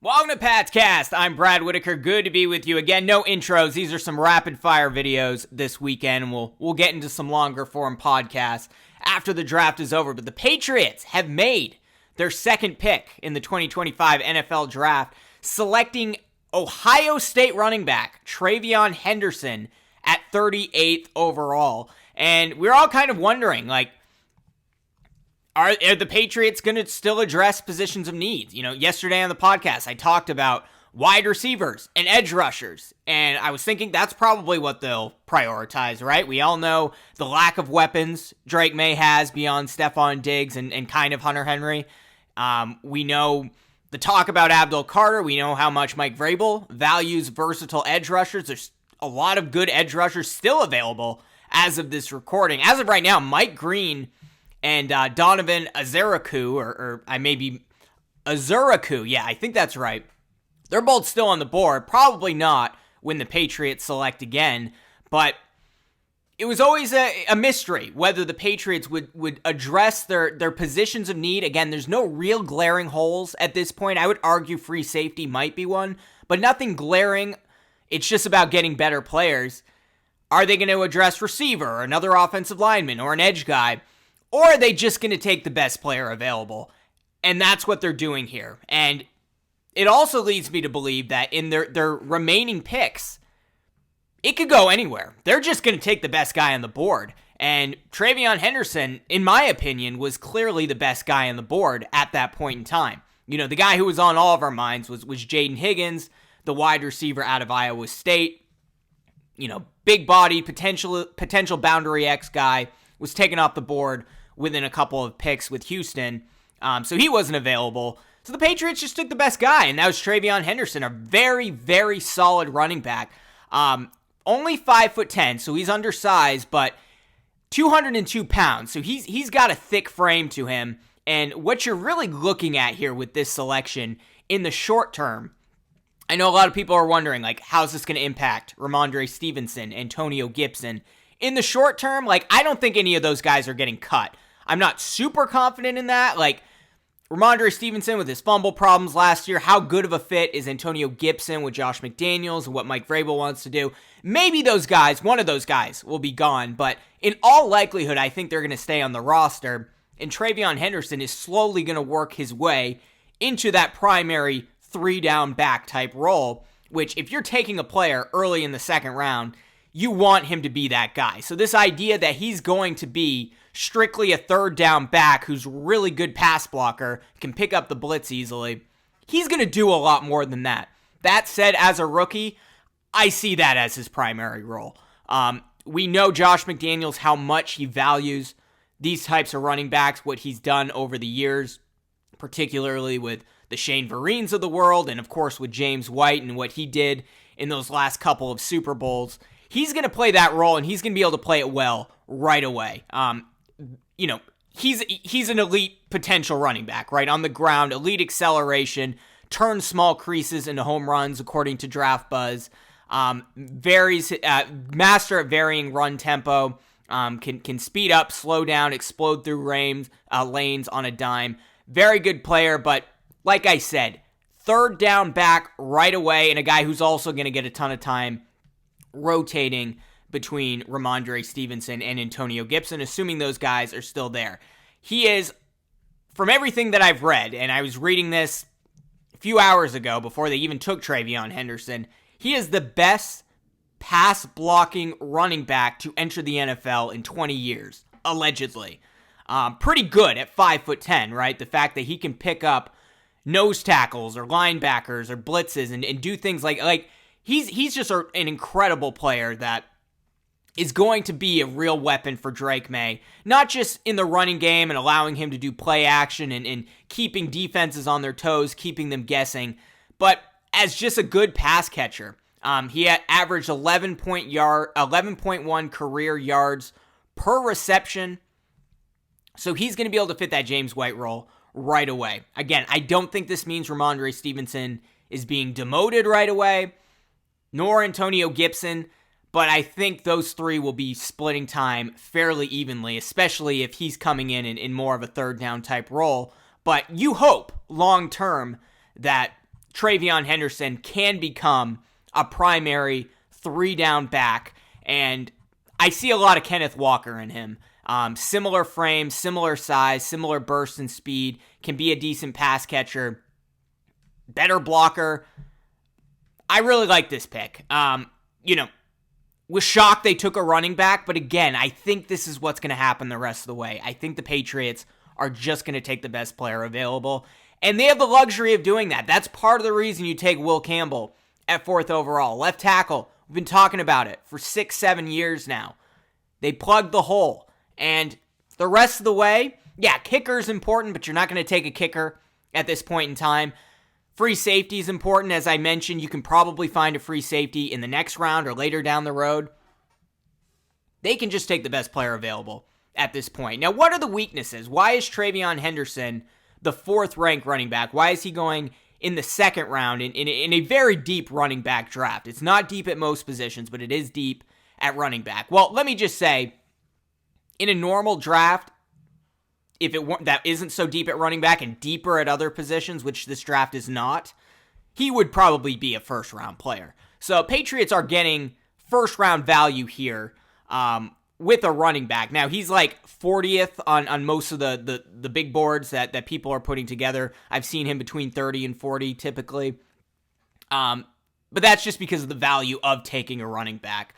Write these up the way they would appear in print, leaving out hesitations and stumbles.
Welcome to Pat's Cast. I'm Brad Whitaker. Good to be with you again. No intros. These are some rapid fire videos this weekend, and we'll get into some longer form podcasts after the draft is over. But the Patriots have made their second pick in the 2025 NFL Draft, selecting Ohio State running back TreVeyon Henderson at 38th overall. And we're all kind of wondering, Are the Patriots going to still address positions of need? Yesterday on the podcast, I talked about wide receivers and edge rushers, and I was thinking that's probably what they'll prioritize, right? We all know the lack of weapons Drake May has beyond Stephon Diggs and kind of Hunter Henry. We know the talk about Abdul Carter. We know how much Mike Vrabel values versatile edge rushers. There's a lot of good edge rushers still available as of this recording. As of right now, Mike Green and Donovan Azaraku, or I may be Azaraku, yeah, I think that's right. They're both still on the board. Probably not when the Patriots select again, but it was always a mystery whether the Patriots would address their positions of need. Again, there's no real glaring holes at this point. I would argue free safety might be one, but nothing glaring. It's just about getting better players. Are they going to address receiver, or another offensive lineman, or an edge guy? Or are they just going to take the best player available? And that's what they're doing here. And it also leads me to believe that in their remaining picks, it could go anywhere. They're just going to take the best guy on the board. And TreVeyon Henderson, in my opinion, was clearly the best guy on the board at that point in time. The guy who was on all of our minds was Jaden Higgins, the wide receiver out of Iowa State. Big body, potential boundary X guy, was taken off the board within a couple of picks with Houston. So he wasn't available. So the Patriots just took the best guy, and that was TreVeyon Henderson, a very, very solid running back. Only 5'10", so he's undersized, but 202 pounds. So he's got a thick frame to him. And what you're really looking at here with this selection in the short term, I know a lot of people are wondering, how's this going to impact Ramondre Stevenson, Antonio Gibson? In the short term, I don't think any of those guys are getting cut. I'm not super confident in that. Ramondre Stevenson with his fumble problems last year, how good of a fit is Antonio Gibson with Josh McDaniels and what Mike Vrabel wants to do? Maybe those guys, one of those guys, will be gone, but in all likelihood, I think they're going to stay on the roster, and TreVeyon Henderson is slowly going to work his way into that primary three-down back type role, which if you're taking a player early in the second round, you want him to be that guy. So this idea that he's going to be strictly a third down back who's really good pass blocker, can pick up the blitz easily, he's going to do a lot more than that. That said, as a rookie, I see that as his primary role. We know Josh McDaniels, how much he values these types of running backs, what he's done over the years, particularly with the Shane Vereen's of the world, and of course with James White and what he did in those last couple of Super Bowls. He's going to play that role, and he's going to be able to play it well right away. He's an elite potential running back, right? On the ground, elite acceleration, turns small creases into home runs, according to Draft Buzz. Master at varying run tempo, can speed up, slow down, explode through lanes on a dime. Very good player, but like I said, third down back right away, and a guy who's also going to get a ton of time rotating between Ramondre Stevenson and Antonio Gibson, assuming those guys are still there. He is, from everything that I've read, and I was reading this a few hours ago before they even took TreVeyon Henderson, he is the best pass-blocking running back to enter the NFL in 20 years, allegedly. Pretty good at 5'10", right? The fact that he can pick up nose tackles or linebackers or blitzes and do things like he's just an incredible player that is going to be a real weapon for Drake May, not just in the running game and allowing him to do play action and keeping defenses on their toes, keeping them guessing, but as just a good pass catcher. He had averaged 11.1 career yards per reception, so he's going to be able to fit that James White role right away. Again, I don't think this means Ramondre Stevenson is being demoted right away, nor Antonio Gibson, but I think those three will be splitting time fairly evenly, especially if he's coming in more of a third down type role. But you hope long term that TreVeyon Henderson can become a primary 3-down back, and I see a lot of Kenneth Walker in him. Similar frame, similar size, similar burst and speed, can be a decent pass catcher, better blocker. I really like this pick. Was shocked they took a running back, but again, I think this is what's going to happen the rest of the way. I think the Patriots are just going to take the best player available, and they have the luxury of doing that. That's part of the reason you take Will Campbell at 4th overall. Left tackle, we've been talking about it for 6-7 years now. They plugged the hole, and the rest of the way, yeah, kicker's important, but you're not going to take a kicker at this point in time. Free safety is important. As I mentioned, you can probably find a free safety in the next round or later down the road. They can just take the best player available at this point. Now, what are the weaknesses? Why is TreVeyon Henderson the 4th-ranked running back? Why is he going in the 2nd round in a very deep running back draft? It's not deep at most positions, but it is deep at running back. Well, let me just say, in a normal draft, if that isn't so deep at running back and deeper at other positions, which this draft is not, he would probably be a 1st-round player. So Patriots are getting 1st-round value here with a running back. Now, he's like 40th on most of the big boards that people are putting together. I've seen him between 30 and 40 typically. But that's just because of the value of taking a running back,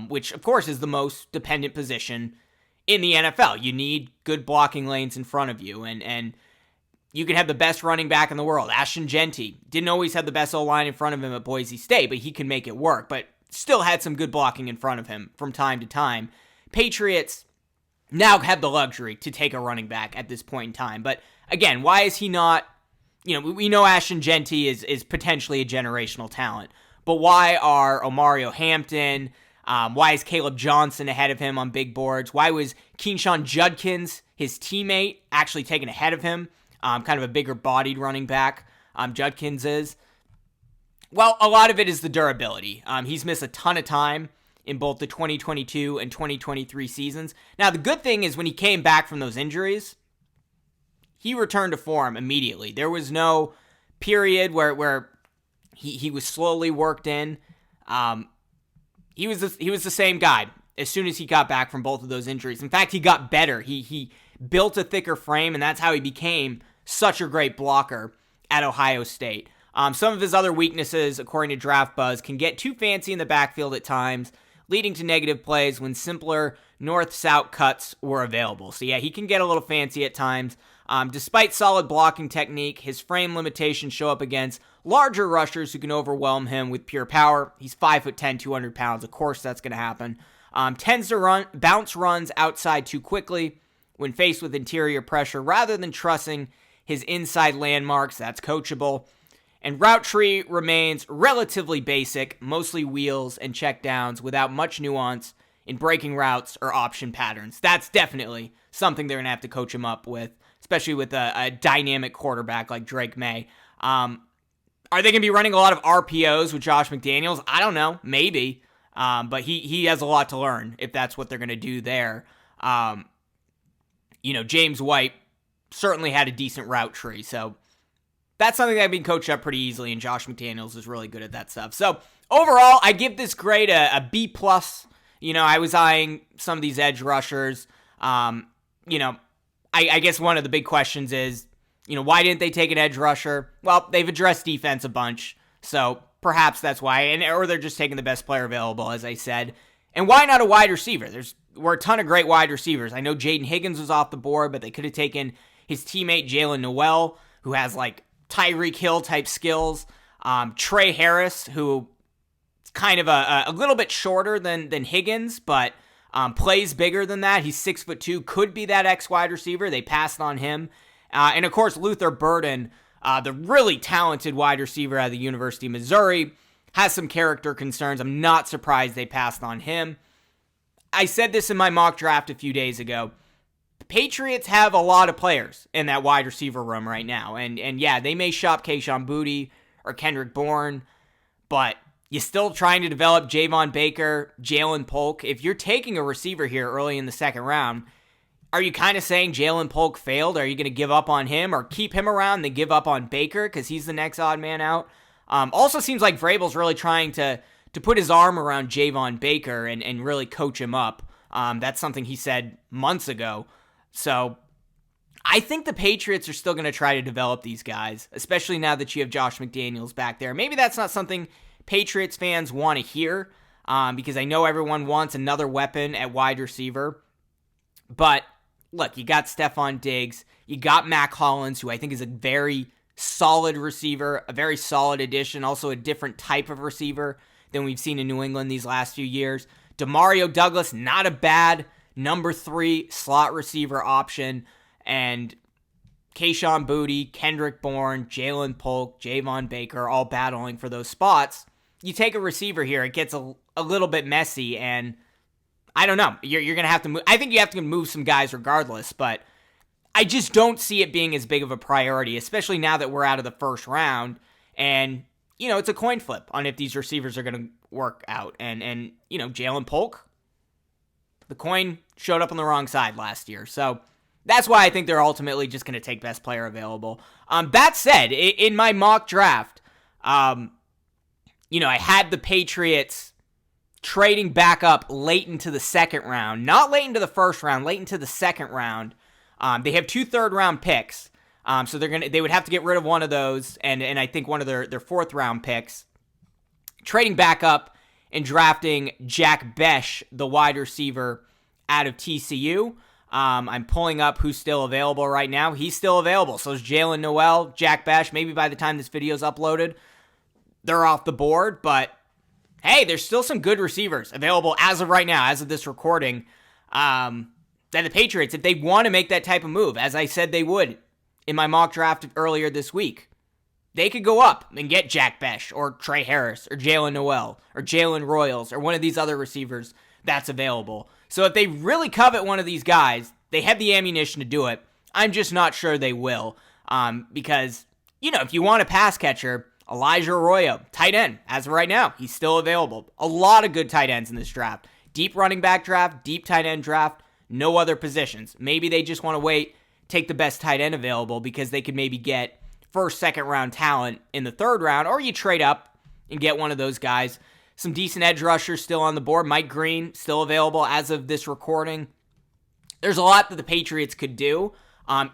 which, of course, is the most dependent position in the NFL. You need good blocking lanes in front of you, and you can have the best running back in the world. Ashton Genty didn't always have the best O-line in front of him at Boise State, but he can make it work, but still had some good blocking in front of him from time to time. Patriots now have the luxury to take a running back at this point in time, but again, why is he not, we know Ashton Genty is potentially a generational talent, but why are Omario Hampton, why is Caleb Johnson ahead of him on big boards? Why was Keyshawn Judkins, his teammate, actually taken ahead of him? Kind of a bigger bodied running back, Judkins is. Well, a lot of it is the durability. He's missed a ton of time in both the 2022 and 2023 seasons. Now, the good thing is when he came back from those injuries, he returned to form immediately. There was no period where he was slowly worked in. He was the same guy as soon as he got back from both of those injuries. In fact, he got better. He built a thicker frame, and that's how he became such a great blocker at Ohio State. Some of his other weaknesses, according to Draft Buzz, can get too fancy in the backfield at times, leading to negative plays when simpler north-south cuts were available. So yeah, he can get a little fancy at times. Despite solid blocking technique, his frame limitations show up against larger rushers who can overwhelm him with pure power. He's 5'10", 200 pounds. Of course, that's going to happen. Tends to bounce runs outside too quickly when faced with interior pressure rather than trusting his inside landmarks. That's coachable. And route tree remains relatively basic, mostly wheels and checkdowns without much nuance in breaking routes or option patterns. That's definitely something they're going to have to coach him up with, especially with a dynamic quarterback like Drake May. Are they going to be running a lot of RPOs with Josh McDaniels? I don't know. Maybe. But he has a lot to learn if that's what they're going to do there. James White certainly had a decent route tree. So that's something that can be coached up pretty easily, and Josh McDaniels is really good at that stuff. So overall, I give this grade a B+. I was eyeing some of these edge rushers. I guess one of the big questions is, why didn't they take an edge rusher? Well, they've addressed defense a bunch, so perhaps that's why, or they're just taking the best player available, as I said. And why not a wide receiver? Were a ton of great wide receivers. I know Jaden Higgins was off the board, but they could have taken his teammate Jalen Noel, who has like Tyreek Hill type skills. Trey Harris, who is kind of a little bit shorter than Higgins, but plays bigger than that. He's 6'2", could be that X wide receiver. They passed on him. And of course, Luther Burden, the really talented wide receiver at the University of Missouri, has some character concerns. I'm not surprised they passed on him. I said this in my mock draft a few days ago. The Patriots have a lot of players in that wide receiver room right now. And yeah, they may shop Kayshon Boutte or Kendrick Bourne, but you're still trying to develop Javon Baker, Jalen Polk. If you're taking a receiver here early in the second round, Are you kind of saying Jalen Polk failed? Are you going to give up on him or keep him around and then give up on Baker because he's the next odd man out? Also seems like Vrabel's really trying to put his arm around Javon Baker and really coach him up. That's something he said months ago. So I think the Patriots are still going to try to develop these guys, especially now that you have Josh McDaniels back there. Maybe that's not something Patriots fans want to hear because I know everyone wants another weapon at wide receiver. But look, you got Stephon Diggs, you got Mac Hollins, who I think is a very solid receiver, a very solid addition, also a different type of receiver than we've seen in New England these last few years. Demario Douglas, not a bad number 3 slot receiver option. And Kayshon Boutte, Kendrick Bourne, Jalen Polk, Javon Baker, all battling for those spots. You take a receiver here, it gets a little bit messy, and I don't know. You're going to have to move. I think you have to move some guys regardless, but I just don't see it being as big of a priority, especially now that we're out of the first round. And, it's a coin flip on if these receivers are going to work out. And Jalen Polk, the coin showed up on the wrong side last year. So that's why I think they're ultimately just going to take best player available. That said, in my mock draft, I had the Patriots trading back up late into the second round, not late into the first round, late into the second round. They have 2 third-round picks, so they would have to get rid of one of those, and I think one of their fourth-round picks. Trading back up and drafting Jack Besh, the wide receiver out of TCU. I'm pulling up who's still available right now. He's still available. So is Jalen Noel, Jack Besh. Maybe by the time this video is uploaded, they're off the board, but hey, there's still some good receivers available as of right now, as of this recording, that the Patriots, if they want to make that type of move, as I said they would in my mock draft earlier this week, they could go up and get Jack Besh or Trey Harris or Jalen Noel or Jalen Royals or one of these other receivers that's available. So if they really covet one of these guys, they have the ammunition to do it. I'm just not sure they will because, if you want a pass catcher, Elijah Arroyo, tight end, as of right now, he's still available. A lot of good tight ends in this draft. Deep running back draft, deep tight end draft, no other positions. Maybe they just want to wait, take the best tight end available because they could maybe get first, second round talent in the third round, or you trade up and get one of those guys. Some decent edge rushers still on the board. Mike Green, still available as of this recording. There's a lot that the Patriots could do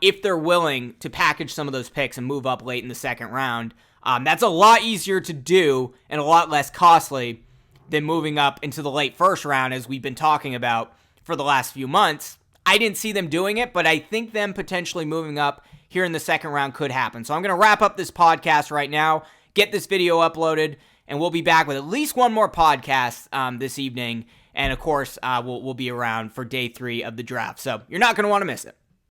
if they're willing to package some of those picks and move up late in the second round. That's a lot easier to do and a lot less costly than moving up into the late first round, as we've been talking about for the last few months. I didn't see them doing it, but I think them potentially moving up here in the second round could happen. So I'm going to wrap up this podcast right now, get this video uploaded, and we'll be back with at least one more podcast this evening. And of course, we'll be around for day 3 of the draft. So you're not going to want to miss it.